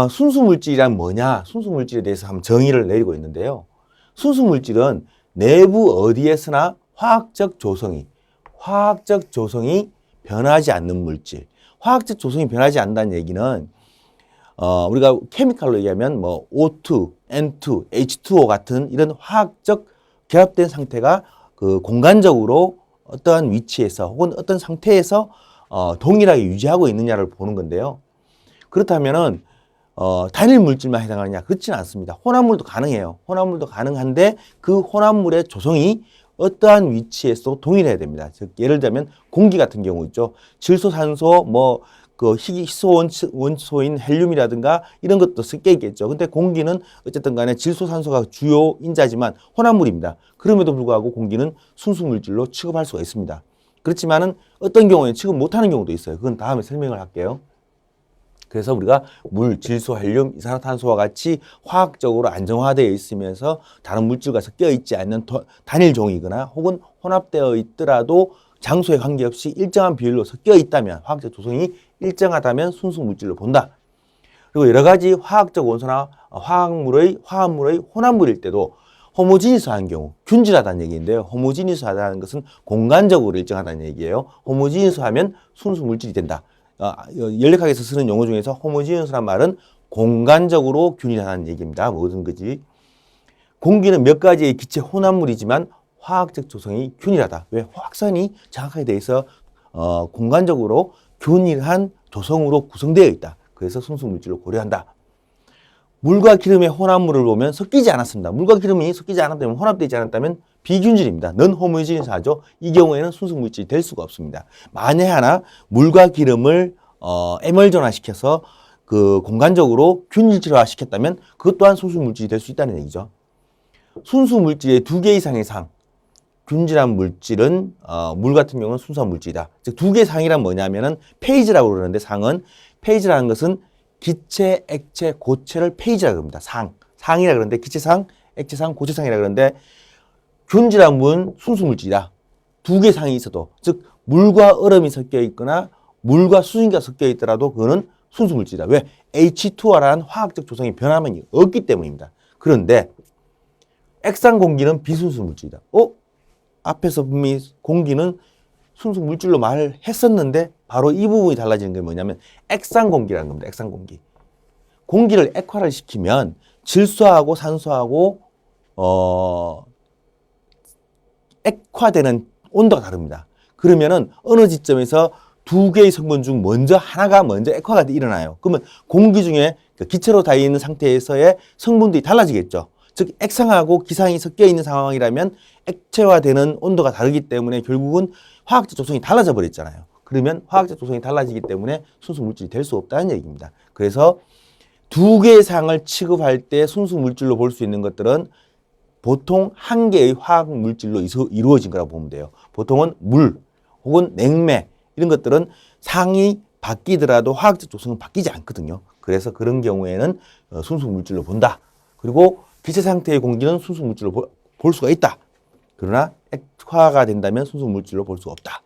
순수물질이란 뭐냐? 순수물질에 대해서 한번 정의를 내리고 있는데요. 순수물질은 내부 어디에서나 화학적 조성이 변하지 않는 물질. 화학적 조성이 변하지 않는다는 얘기는 우리가 케미칼로 얘기하면 뭐 O2, N2, H2O 같은 이런 화학적 결합된 상태가 그 공간적으로 어떠한 위치에서 혹은 어떤 상태에서 동일하게 유지하고 있느냐를 보는 건데요. 그렇다면은 단일 물질만 해당하느냐? 그렇지는 않습니다. 혼합물도 가능해요. 혼합물도 가능한데 그 혼합물의 조성이 어떠한 위치에서 동일해야 됩니다. 즉 예를 들면 공기 같은 경우 있죠. 질소, 산소, 뭐 그 희소 원소인 헬륨이라든가 이런 것도 섞여 있겠죠. 근데 공기는 어쨌든 간에 질소, 산소가 주요 인자지만 혼합물입니다. 그럼에도 불구하고 공기는 순수물질로 취급할 수가 있습니다. 그렇지만은 어떤 경우에 취급 못하는 경우도 있어요. 그건 다음에 설명을 할게요. 그래서 우리가 물, 질소, 헬륨, 이산화탄소와 같이 화학적으로 안정화되어 있으면서 다른 물질과 섞여 있지 않는 단일 종이거나 혹은 혼합되어 있더라도 장소에 관계없이 일정한 비율로 섞여 있다면, 화학적 조성이 일정하다면 순수 물질로 본다. 그리고 여러 가지 화학적 원소나 화합물의 혼합물일 때도 호모지니스한 경우, 균질하다는 얘기인데요. 호모지니스하다는 것은 공간적으로 일정하다는 얘기예요. 호모지니스하면 순수 물질이 된다. 연력학에서 쓰는 용어 중에서 호모지니스란 말은 공간적으로 균일하다는 얘기입니다. 모든 거지. 공기는 몇 가지의 기체 혼합물이지만 화학적 조성이 균일하다. 왜? 확산이 정확하게 돼 있어 공간적으로 균일한 조성으로 구성되어 있다. 그래서 순수물질로 고려한다. 물과 기름의 혼합물을 보면 섞이지 않았습니다. 물과 기름이 섞이지 않았다면, 혼합되지 않았다면 비균질입니다. 넌 호모지니스하죠. 이 경우에는 순수물질이 될 수가 없습니다. 만에 하나 물과 기름을 에멀전화시켜서 그 공간적으로 균일질화 시켰다면 그것 또한 순수물질이 될 수 있다는 얘기죠. 순수물질의 2개 이상의 상, 균질한 물질은 물 같은 경우는 순수한 물질이다. 즉 2개 상이란 뭐냐면은 페이지라고 그러는데, 상은 페이지라는 것은 기체, 액체, 고체를 페이지라고 합니다. 상이라 그러는데 기체상, 액체상, 고체상이라 그러는데 균질한 물은 순수물질이다. 2개 상이 있어도, 즉 물과 얼음이 섞여 있거나 물과 수증기가 섞여 있더라도 그거는 순수물질이다. 왜? H2O라는 화학적 조성이 변함이 없기 때문입니다. 그런데 액상 공기는 비순수물질이다. 앞에서 분명히 공기는 순수 물질로 말을 했었는데 바로 이 부분이 달라지는 게 뭐냐면 액상 공기라는 겁니다. 액상 공기. 공기를 액화를 시키면 질소하고 산소하고 액화되는 온도가 다릅니다. 그러면은 어느 지점에서 2개의 성분 중 하나가 먼저 액화가 일어나요. 그러면 공기 중에 기체로 닿아 있는 상태에서의 성분들이 달라지겠죠. 즉 액상하고 기상이 섞여 있는 상황이라면 액체화되는 온도가 다르기 때문에 결국은 화학적 조성이 달라져 버렸잖아요. 그러면 화학적 조성이 달라지기 때문에 순수 물질이 될 수 없다는 얘기입니다. 그래서 2개의 상을 취급할 때 순수 물질로 볼 수 있는 것들은 보통 1개의 화학 물질로 이루어진 거라고 보면 돼요. 보통은 물 혹은 냉매 이런 것들은 상이 바뀌더라도 화학적 조성은 바뀌지 않거든요. 그래서 그런 경우에는 순수 물질로 본다. 그리고 기체 상태의 공기는 순수 물질로 볼 수가 있다. 그러나 액화가 된다면 순수 물질로 볼 수 없다.